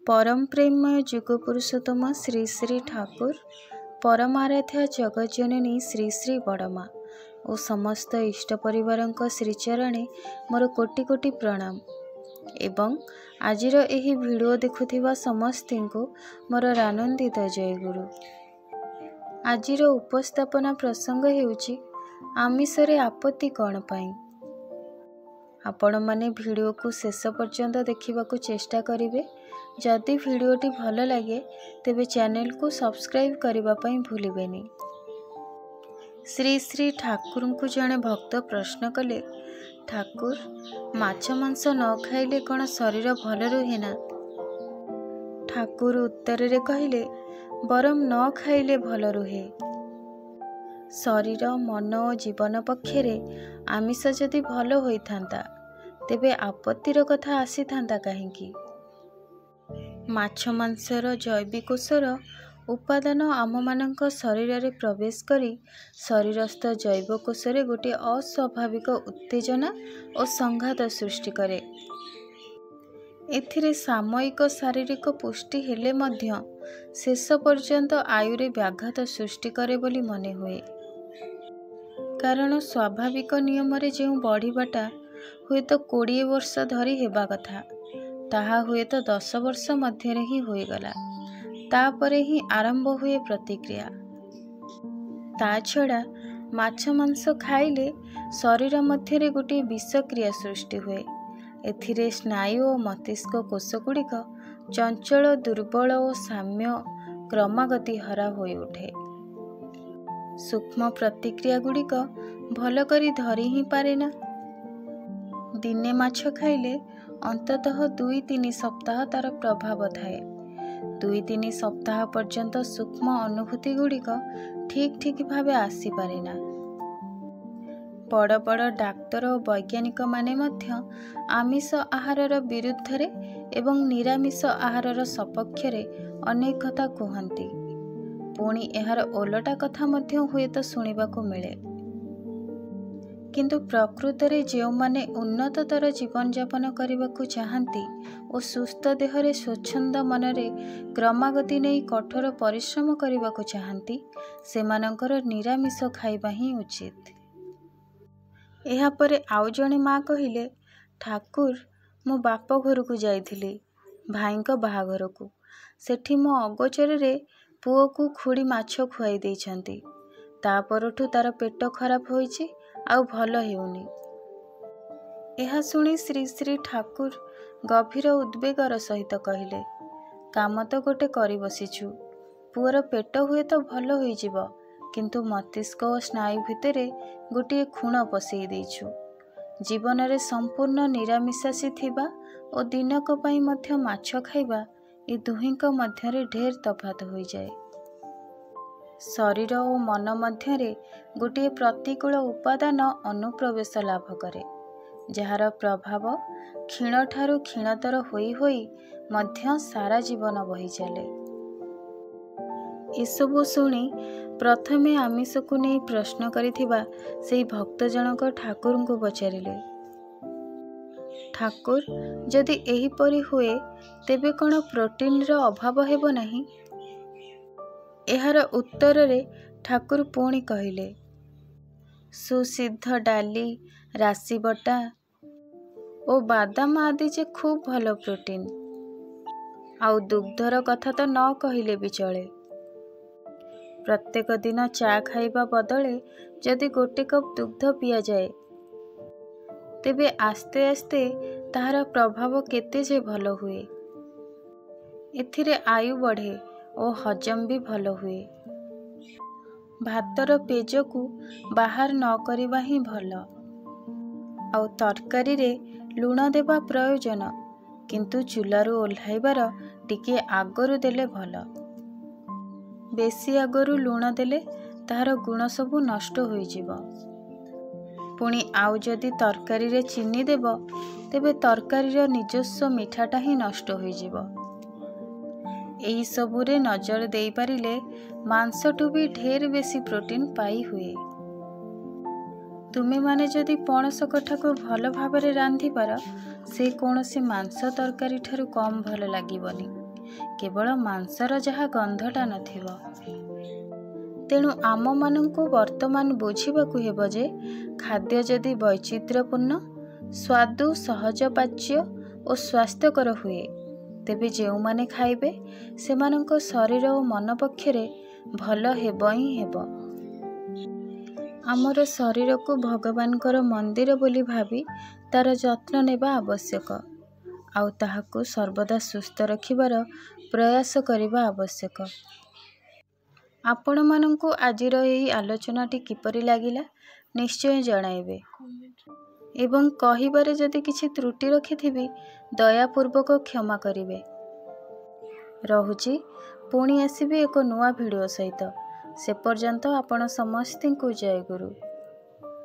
परम प्रेममय जुग पुरुषोत्तम श्री श्री ठाकुर परमाराध्या जगज्जननी श्री श्री बड़मा और समस्त इष्ट परिवार श्रीचरणे मोर कोटि कोटि प्रणाम एवं आजिर एही वीडियो देखुथिबा समस्ती को मोर आनंदित जयगुरु। आजिर उपस्थापना प्रसंग हेउची आमिषरे आपत्ति कौन पाई। आपण माने वीडियो को शेष पर्यंत देखा चेष्टा करेंगे। जदि वीडियोटी भल लगे तेबे चैनल को सब्सक्राइब करने पर भूलिबेनी। श्री श्री ठाकुर को जड़े भक्त प्रश्न कले, ठाकुर माछ मांस न खाइले कौन शरीर भल रुहे ना? ठाकुर उत्तर रे कहले, बरम न खाइले भल रुहे। शरीर मन और जीवन पक्षरे आमिष जदि भल होइथांता तेबे आपत्तिर कथा आसी थांता काहेकि? माछ मांसर जैविकोषर उपादान आम मानक शरीर रे प्रवेश करी शरीरस्थ जैवकोषरे गोटे अस्वाभाविक उत्तेजना और संघात सृष्टि करे। एथिरे सामयिक शारीरिक पुष्टि हेले मध्य शेष पर्यंत आयुरे व्याघात सृष्टि करे बोली मने हुए। कारण स्वाभाविक नियम रे जो बढ़ीबाटा हुए तो 20 वर्ष धरी हेबा कथा ताहा हुए तो 10 वर्ष मध्य ही होईगला। तापरे ही आरंभ हुए प्रतिक्रिया। ता छड़ा माछ मांस खाइले शरीर मध्य गोटे विषक्रिया सृष्टि हुए। एथिरे स्नायु और मस्तिष्क कोषगुड़िक चंचल दुर्बल और साम्य क्रमागति हरा होई उठे। सूक्ष्म प्रतिक्रिया गुड़िक भल करी धरी ही पारे ना। दिने माछ खाइले अंततः 2-3 सप्ताह तार प्रभाव थाए। 2-3 सप्ताह पर्यंत सूक्ष्म अनुभूति गुड़िक ठीक ठीक भावे आसी पारे ना। बड़ बड़ डाक्तर और वैज्ञानिक माने मध्य आमिष आहारर विरुद्ध रे एवं निरामिष आहारर सपक्षरे अनेक कथा कहती। पुणी एहार ओलटा कथा मध्य हुए तो सुनिबाको मिले। किंतु प्रकृत रे जो माने उन्नततर जीवन यापन करने चाहती और सुस्थ देहरे स्वच्छंद मनरे क्रमागति नहीं कठोर परिश्रम करने चाहती से मानकर निरामिष खाइबा ही उचित। एहा परे आउ जणे माँ कहिले, ठाकुर मो बाप घर को जाइथिली भाईंको बाहाघर को। सेठी मो अगोचर रे पुओ को खुड़ी माछ खुआई देइछंती। ता परठू तार पेट खराब होइछि आउ भल हेउनी। एहा सुनी श्री श्री ठाकुर गभीर उद्वेगर सहित कहिले, काम तो गोटे करी बसिछु। पुअर पेट हुए तो भल होई जिवो, किंतु मस्तिष्क और स्नायु भितरे गोटे खुण पसई देइछु। जीवन रे संपूर्ण निरामिषासी थिबा और दिनक पई मध्य माछ खाइबा ए दुहिंक मध्यरे ढेर तफात होई जाए। शरीर और मन मध्यरे गोटे प्रतिकूल उपादान अनुप्रवेश लाभ करे, जार प्रभाव क्षीण ठारू क्षीणतर होई होई मध्य सारा जीवन बही चले। एसबु शुणी प्रथमे आमिष को नहीं प्रश्न करिथिबा सेई भक्त जनक ठाकुर को पचारिले, ठाकुर जदि एहिपरि हुए तेबे कौन प्रोटीन रो अभाव हेबो नहीं? एहार उत्तर रे ठाकुर पुणी कहिले, सुसिद्ध डाली राशि बटा और बादाम आदि जे खूब भल प्रोटीन। आउ दुग्धर कथा तो न कहिले भी चले। प्रत्येक दिन चा खाइबा बदले जदि गोटे कप दुग्ध पिया जाए तेबे आस्ते आस्ते ताहार प्रभाव केते जे भल हुए। एथिरे आयु बढ़े और हजम भी भल हुए। भातर पेज को बाहर न करिबा ही भल। आउ तरकारी रे लुण देबा प्रयोजन, किंतु चूलारू ओह्लाइबार टिके आगरू देले भल। बेसी आगरू लुण देले ताहार गुण सबू नष्ट होई जिवो। पुणी आउ जदि तरकारी रे चीनी देब तेबे तरकारीर निजस्व मिठाटा ही नष्ट होई जिवो। एही सबुरे नजर देई पारिले मांसठू भी ढेर बेसी प्रोटीन पाई हुए। तुमे माने जदि पणस कठा को भल भाव रांधि पार से कौन सी मांस तरकारी ठारू कम भल लागिबनी। କେବଳ ମାଂସର ଯାହା ଗନ୍ଧଟା ନଥିବ। ତେଣୁ ଆମମାନଙ୍କୁ ବର୍ତ୍ତମାନ ବୁଝିବାକୁ ହେବ ଯେ ଖାଦ୍ୟ ଯଦି ବୈଚିତ୍ର୍ୟପୂର୍ଣ୍ଣ, ସ୍ୱାଦୁ, ସହଜପାଚ୍ୟ ଓ ସ୍ୱାସ୍ଥ୍ୟକର ହୁଏ, ତେବେ ଯେଉଁମାନେ ଖାଇବେ ସେମାନଙ୍କ ଶରୀର ଓ ମନ ପକ୍ଷରେ ଭଲ ହେବ ହିଁ ହେବ। ଆମର ଶରୀରକୁ ଭଗବାନଙ୍କର ମନ୍ଦିର ବୋଲି ଭାବି ତାର ଯତ୍ନ ନେବା ଆବଶ୍ୟକ, ଆଉ ତାହାକୁ ସର୍ବଦା ସୁସ୍ଥ ରଖିବାର ପ୍ରୟାସ କରିବା ଆବଶ୍ୟକ। ଆପଣମାନଙ୍କୁ ଆଜିର ଏହି ଆଲୋଚନାଟି କିପରି ଲାଗିଲା ନିଶ୍ଚୟ ଜଣାଇବେ ଏବଂ କହିବାରେ ଯଦି କିଛି ତ୍ରୁଟି ରଖିଥିବି ଦୟାପୂର୍ବକ କ୍ଷମା କରିବେ। ରହୁଛି, ପୁଣି ଆସିବି ଏକ ନୂଆ ଭିଡ଼ିଓ ସହିତ। ସେ ପର୍ଯ୍ୟନ୍ତ ଆପଣ ସମସ୍ତଙ୍କୁ ଜୟ ଗୁରୁ।